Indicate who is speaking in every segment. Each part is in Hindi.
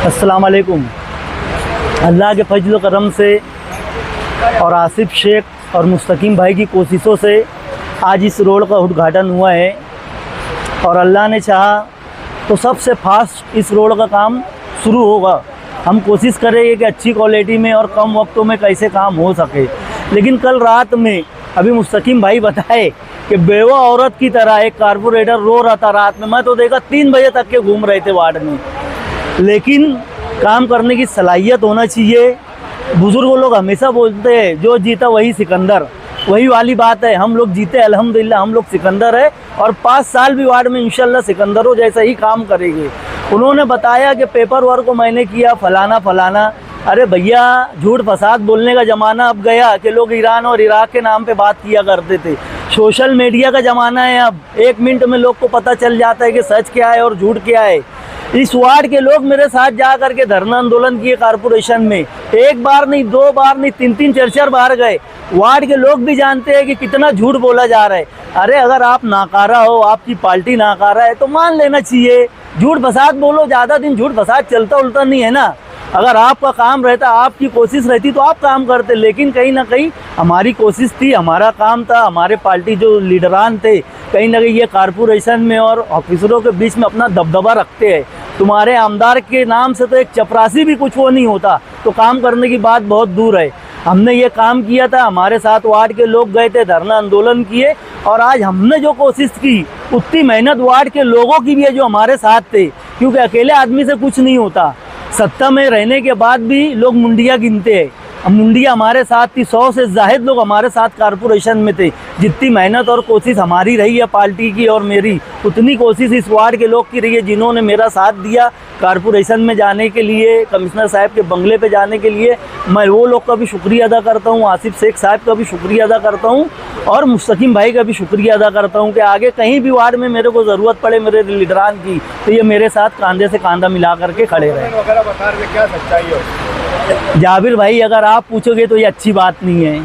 Speaker 1: अस्सलाम वालेकुम। अल्लाह के फजल करम से और आसिफ शेख और मुस्तकीम भाई की कोशिशों से आज इस रोड का उद्घाटन हुआ है और अल्लाह ने चाहा तो सबसे फास्ट इस रोड का काम शुरू होगा। हम कोशिश करेंगे कि अच्छी क्वालिटी में और कम वक्तों में कैसे काम हो सके। लेकिन कल रात में अभी मुस्तकीम भाई बताए कि बेवा औरत की तरह एक कारपोरेटर रो रहा था रात में। मैं तो देखा 3 बजे तक के घूम रहे थे वार्ड में। लेकिन काम करने की सलाहियत होना चाहिए। बुज़ुर्ग लोग हमेशा बोलते हैं जो जीता वही सिकंदर, वही वाली बात है। हम लोग जीते अल्हम्दुलिल्लाह, हम लोग सिकंदर है और 5 साल भी वार्ड में इंशाल्लाह सिकंदरों जैसा ही काम करेंगे। उन्होंने बताया कि पेपर वर्क को मैंने किया फलाना फलाना। अरे भैया, झूठ फसाद बोलने का ज़माना अब गया कि लोग ईरान और इराक के नाम पे बात किया करते थे। सोशल मीडिया का ज़माना है। अब 1 मिनट में लोग को पता चल जाता है कि सच क्या है और झूठ क्या है। इस वार्ड के लोग मेरे साथ जा करके धरना आंदोलन किए कारपोरेशन में। 1 बार नहीं, 2 बार नहीं, 3-3 4-4 बार गए। वार्ड के लोग भी जानते हैं कि कितना झूठ बोला जा रहा है। अरे अगर आप नाकारा हो, आपकी पार्टी नाकारा है तो मान लेना चाहिए। झूठ फसाद बोलो, ज़्यादा दिन झूठ फसाद चलता उलता नहीं है ना। अगर आपका काम रहता, आपकी कोशिश रहती तो आप काम करते। लेकिन कहीं ना कहीं हमारी कोशिश थी, हमारा काम था, हमारे पार्टी जो लीडरान थे कहीं ना कहीं ये कारपोरेशन में और ऑफिसरों के बीच में अपना दबदबा रखते हैं। तुम्हारे आमदार के नाम से तो एक चपरासी भी कुछ वो नहीं होता, तो काम करने की बात बहुत दूर है। हमने ये काम किया था, हमारे साथ वार्ड के लोग गए थे, धरना आंदोलन किए और आज हमने जो कोशिश की उतनी मेहनत वार्ड के लोगों की भी है जो हमारे साथ थे। क्योंकि अकेले आदमी से कुछ नहीं होता। सत्ता में रहने के बाद भी लोग मुंडिया गिनते हैं। मुंडिया हमारे साथ थी, 100 से ज़ाहिद लोग हमारे साथ कारपोरेशन में थे। जितनी मेहनत और कोशिश हमारी रही है पार्टी की और मेरी, उतनी कोशिश इस वार्ड के लोग की रही है जिन्होंने मेरा साथ दिया कारपोरेशन में जाने के लिए, कमिश्नर साहब के बंगले पे जाने के लिए। मैं वो लोग का भी शुक्रिया अदा करता हूँ, आसिफ शेख साहब का भी शुक्रिया अदा करता हूँ और मुस्तकीम भाई का भी शुक्रिया अदा करता हूँ कि आगे कहीं भी वार्ड में मेरे को ज़रूरत पड़े मेरे लीडरान की तो ये मेरे साथ कंधे से कंधा मिला करके खड़े रहे।
Speaker 2: क्या सच्चाई है?
Speaker 1: जाबिर भाई, अगर आप पूछोगे तो ये अच्छी बात नहीं है।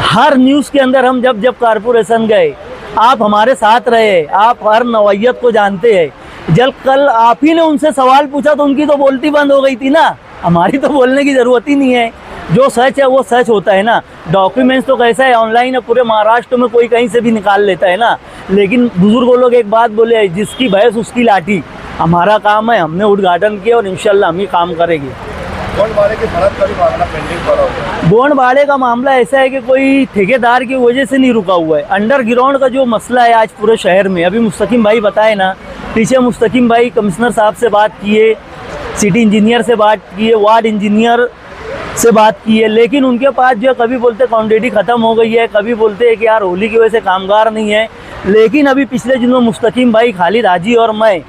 Speaker 1: हर न्यूज़ के अंदर हम जब कारपोरेशन गए, आप हमारे साथ रहे, आप हर नौयत को जानते हैं। जब कल आप ही ने उनसे सवाल पूछा तो उनकी तो बोलती बंद हो गई थी ना। हमारी तो बोलने की ज़रूरत ही नहीं है। जो सच है वो सच होता है ना। डॉक्यूमेंट्स तो कैसा है, ऑनलाइन है, पूरे महाराष्ट्र में कोई कहीं से भी निकाल लेता है ना। लेकिन बुजुर्गों लोग एक बात बोले, जिसकी भैंस उसकी लाठी। हमारा काम है, हमने उद्घाटन किया और इंशाल्लाह हम ही काम करेंगे।
Speaker 2: गोंडवाड़े की सड़क का भी मामला पेंडिंग पड़ा हुआ है।
Speaker 1: गोंडवाड़े का मामला ऐसा है कि कोई ठेकेदार की वजह से नहीं रुका हुआ है। अंडरग्राउंड का जो मसला है आज पूरे शहर में, अभी मुस्तकीम भाई बताए ना, पीछे मुस्तकीम भाई कमिश्नर साहब से बात किए, सिटी इंजीनियर से बात किए, वार्ड इंजीनियर से बात की है। लेकिन उनके पास जो कभी बोलते क्वांटिटी ख़त्म हो गई है, कभी बोलते हैं कि यार होली की वजह से कामगार नहीं है। लेकिन अभी पिछले दिनों मुस्तकीम भाई, खालिद हाजी और मैं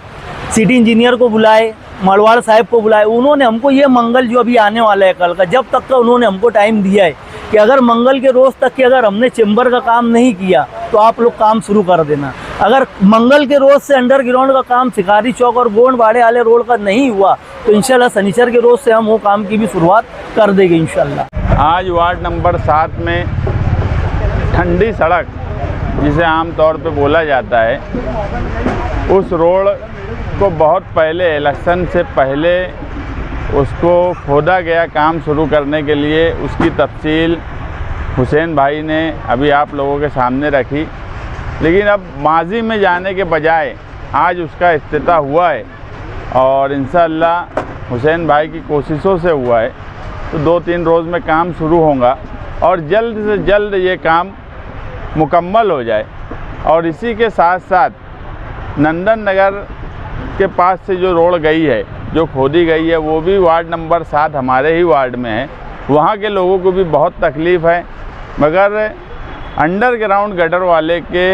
Speaker 1: सिटी इंजीनियर को बुलाए, मड़वाड़ साहब को बुलाए। उन्होंने हमको ये मंगल जो अभी आने वाला है कल का, जब तक का उन्होंने हमको टाइम दिया है कि अगर मंगल के रोज़ तक के अगर हमने चेंबर का काम नहीं किया तो आप लोग काम शुरू कर देना। अगर मंगल के रोज़ से अंडरग्राउंड का काम शिकारी चौक और गोंडवाड़े वाले रोड का नहीं हुआ तो इंशाल्लाह शनिचर के रोज़ से हम वो काम की भी शुरुआत कर देंगे इंशाल्लाह।
Speaker 3: आज वार्ड नंबर 7 में ठंडी सड़क, जिसे आमतौर पे बोला जाता है, उस रोड को बहुत पहले, इलेक्शन से पहले उसको खोदा गया काम शुरू करने के लिए। उसकी तफसील हुसैन भाई ने अभी आप लोगों के सामने रखी। लेकिन अब माजी में जाने के बजाय आज उसका इफ्तिताह हुआ है और इंशाअल्लाह हुसैन भाई की कोशिशों से हुआ है। तो 2-3 रोज़ में काम शुरू होगा और जल्द से जल्द ये काम मुकम्मल हो जाए। और इसी के साथ साथ नंदन नगर के पास से जो रोड गई है, जो खोदी गई है, वो भी वार्ड नंबर 7 हमारे ही वार्ड में है। वहाँ के लोगों को भी बहुत तकलीफ़ है, मगर अंडरग्राउंड गटर वाले के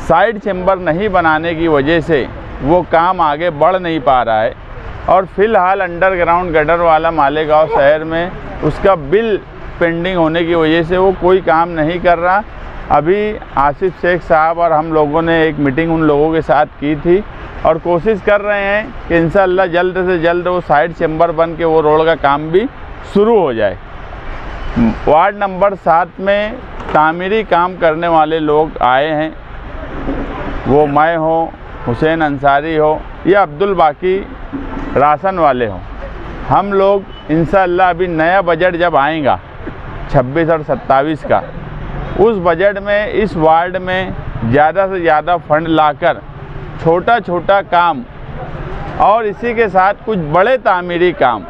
Speaker 3: साइड चेंबर नहीं बनाने की वजह से वो काम आगे बढ़ नहीं पा रहा है। और फ़िलहाल अंडरग्राउंड गटर वाला मालेगांव शहर में उसका बिल पेंडिंग होने की वजह से वो कोई काम नहीं कर रहा। अभी आसिफ शेख साहब और हम लोगों ने एक मीटिंग उन लोगों के साथ की थी और कोशिश कर रहे हैं कि इंशाअल्लाह जल्द से जल्द वो साइड चेंबर बन के वो रोड का काम भी शुरू हो जाए। वार्ड नंबर 7 में तामीरी काम करने वाले लोग आए हैं, वो मैं हो, हुसैन अंसारी हो या अब्दुल बाकी राशन वाले हों। हम लोग इंशाअल्लाह अभी नया बजट जब आएगा 26 और 27 का, उस बजट में इस वार्ड में ज़्यादा से ज़्यादा फंड लाकर छोटा छोटा काम और इसी के साथ कुछ बड़े तामीरी काम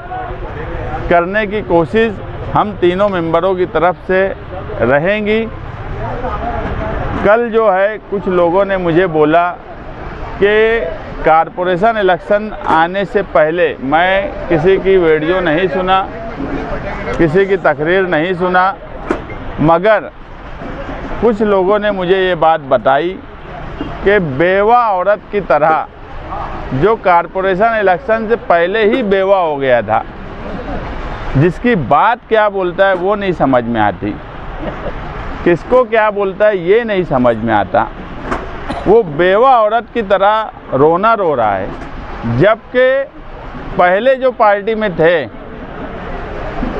Speaker 3: करने की कोशिश हम तीनों मेंबरों की तरफ से रहेंगी। कल जो है कुछ लोगों ने मुझे बोला कि कारपोरेशन इलेक्शन आने से पहले मैं किसी की वीडियो नहीं सुना, किसी की तकरीर नहीं सुना, मगर कुछ लोगों ने मुझे ये बात बताई कि बेवा औरत की तरह जो कारपोरेशन इलेक्शन से पहले ही बेवा हो गया था, जिसकी बात क्या बोलता है वो नहीं समझ में आती, किसको क्या बोलता है ये नहीं समझ में आता, वो बेवा औरत की तरह रोना रो रहा है। जबकि पहले जो पार्टी में थे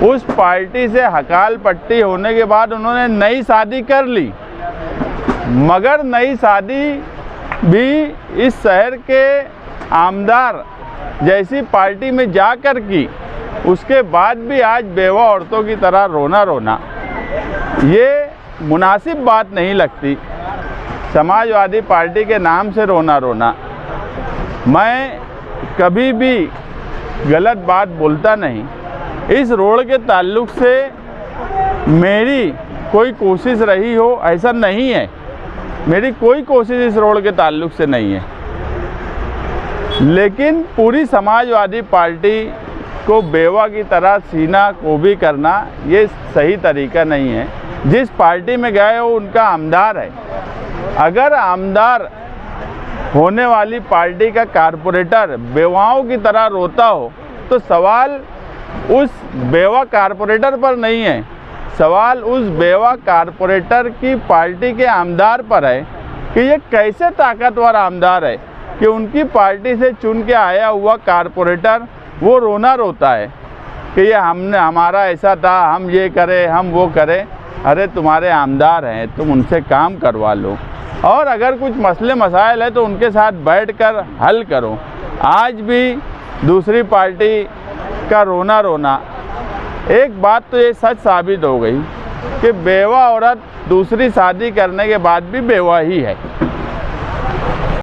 Speaker 3: उस पार्टी से हकाल पट्टी होने के बाद उन्होंने नई शादी कर ली, मगर नई शादी भी इस शहर के आमदार जैसी पार्टी में जाकर की, उसके बाद भी आज बेवा औरतों की तरह रोना ये मुनासिब बात नहीं लगती। समाजवादी पार्टी के नाम से रोना मैं कभी भी गलत बात बोलता नहीं। इस रोड के ताल्लुक़ से मेरी कोई कोशिश रही हो ऐसा नहीं है, मेरी कोई कोशिश इस रोड के ताल्लुक़ से नहीं है, लेकिन पूरी समाजवादी पार्टी को बेवा की तरह सीना कोबी करना ये सही तरीका नहीं है। जिस पार्टी में गए हो उनका आमदार है, अगर आमदार होने वाली पार्टी का कारपोरेटर बेवाओं की तरह रोता हो तो सवाल उस बेवा कारपोरेटर पर नहीं है, सवाल उस बेवा कारपोरेटर की पार्टी के आमदार पर है कि ये कैसे ताकतवर आमदार है कि उनकी पार्टी से चुन के आया हुआ कारपोरेटर वो रोना रोता है कि ये हमारा ऐसा था, हम ये करें, हम वो करें। अरे तुम्हारे आमदार हैं, तुम उनसे काम करवा लो, और अगर कुछ मसले मसाइल है तो उनके साथ बैठकर हल करो। आज भी दूसरी पार्टी का रोना एक बात तो ये सच साबित हो गई कि बेवा औरत दूसरी शादी करने के बाद भी बेवा ही है।